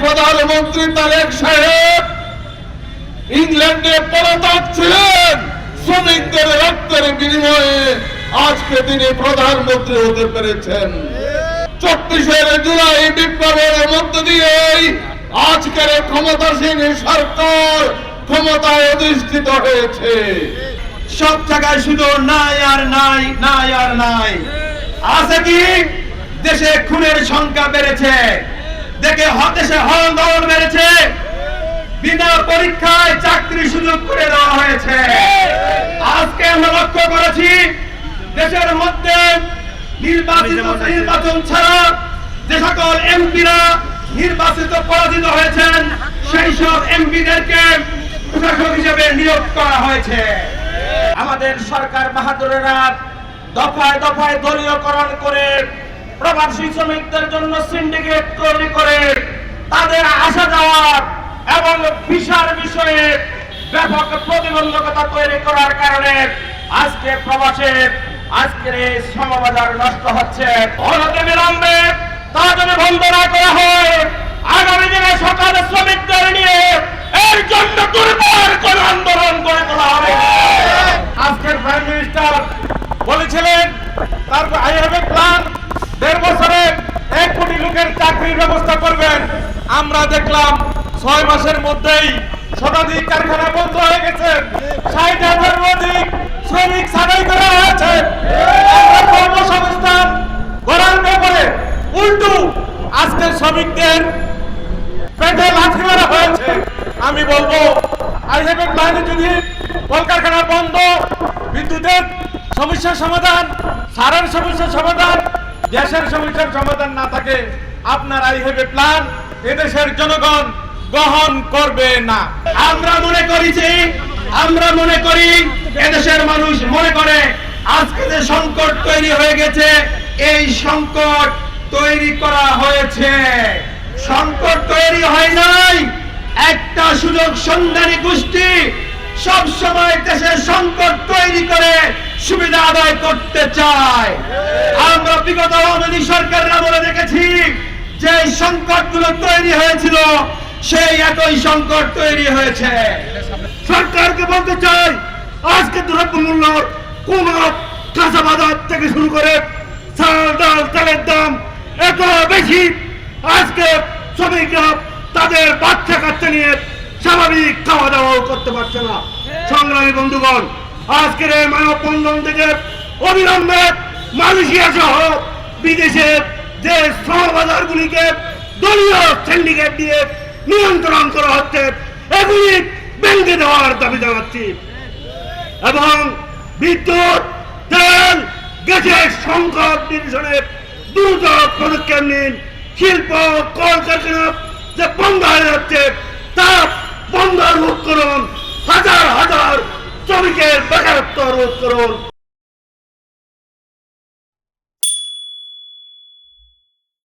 প্রধানমন্ত্রী তারেক সাহেব ইংল্যান্ডে পলাতক ছিলেন, শ্রমিকদের রক্তের বিনিময়ে আজকে তিনি প্রধানমন্ত্রী হতে পেরেছেন। 24 জুলাই বিপ্লবের মধ্য দিয়েই আজকের ক্ষমতাসীন সরকার ক্ষমতায় অধিষ্ঠিত হয়েছে। সব জায়গায় শুধু নাই আর নাই, নাই আর নাই। আছে কি দেশে খুনের সংখ্যা বেড়েছে, দেশে হল বেড়েছে, বিনা পরীক্ষায় চাকরি সুযোগ করে দেওয়া হয়েছে। আজকে আমরা লক্ষ্য করেছি দেশের মধ্যে নির্বাচন ছাড়া যে সকল এমপিরা নির্বাচিত পরাজিত হয়েছেন সেই সব এমপিদেরকে প্রশাসক হিসেবে নিয়োগ করা হয়েছে। আমাদের সরকার বাহাদুরেরা দফায় দফায় দলীয়করণ করে প্রবাসী শ্রমিকদের জন্য সিন্ডিকেট তৈরি করে তাদের আসা যাওয়া এবং ভিসার বিষয়ে ব্যাপক প্রতিবন্ধকতা তৈরি করার কারণে আজকে প্রবাসের আজকের এই শ্রমবাজার নষ্ট হচ্ছে। অনতি বিলম্বে তা যদি বন্ধ না করা হয় আগামী দিনে সকালে শ্রমিকদের নিয়ে এর জন্য দুর্বার কোন আন্দোলন করে তোলা হবে। আজকের প্রাইম মিনিস্টার বলেছিলেন তার আই হ্যাভ এ প্ল্যান, 1.5 বছরে 1 কোটি লোকের চাকরির ব্যবস্থা করবেন। আমরা দেখলাম 6 মাসের মধ্যেই শতাধিক কারখানা বন্ধ হয়ে গেছে, 60,000 অধিক শ্রমিক ছাঁটাই করা হয়েছে। আমরা কর্মসংস্থান গড়ার ব্যাপারে উল্টো আজকে শ্রমিকদের পেটে লাথি মারা হয়েছে। আমি বলবো আই হ্যাভ এ প্ল্যানে যদি কলকারখানা বন্ধ, বিদ্যুতের সমস্যার সমাধান, সারের সমস্যার সমাধান, গ্যাসের সমস্যার সমাধান না থাকে, আপনার আই হ্যাভ এ প্ল্যান এদেশের জনগণ গ্রহণ করবে না। আমরা মনে করি এদেশের মানুষ মনে করে আজকে যে সংকট তৈরি হয়ে গেছে এই সংকট তৈরি করা হয়েছে। সংকট তৈরি হয় নাই, একটা সুযোগ সন্ধানী গোষ্ঠী সব সময় দেশের সংকট তৈরি করে সুবিধা আদায় করতে চায়। আমরা বিগত আওয়ামী লীগ সরকারের আমলে দেখেছি যে সংকটগুলো তৈরি হয়েছিল সেই একই সংকট তৈরি হয়েছে। সরকারকে বলতে চাই আজকে দ্রব্যমূল্য কোন কাঁচা বাজার থেকে শুরু করে চাল ডাল তেলের দাম এত বেশি, আজকে শ্রমিকরা তাদের বাচ্চা কাচ্চা নিয়ে স্বাভাবিক খাওয়া দাওয়াও করতে পারছে না। সংগ্রামী বন্ধুগণ, আজকের এই মানববন্ধন থেকে অবিলম্বে মালয়েশিয়া সহ বিদেশের যে শ্রমবাজারগুলিকে দলীয় সিন্ডিকেট দিয়ে নিয়ন্ত্রণ করা হচ্ছে এগুলি ভেঙে দেওয়ার দাবি জানাচ্ছি এবং বিদ্যুৎ, তেল, গ্যাসের সংকট নিরসনে দ্রুত পদক্ষেপ নিন। শিল্প কলকারখানা যে বন্ধ হয়ে যাচ্ছে তা বন্ধ রোধ করুন, হাজার হাজার শ্রমিকের বেকারত্ব রোধ করুন।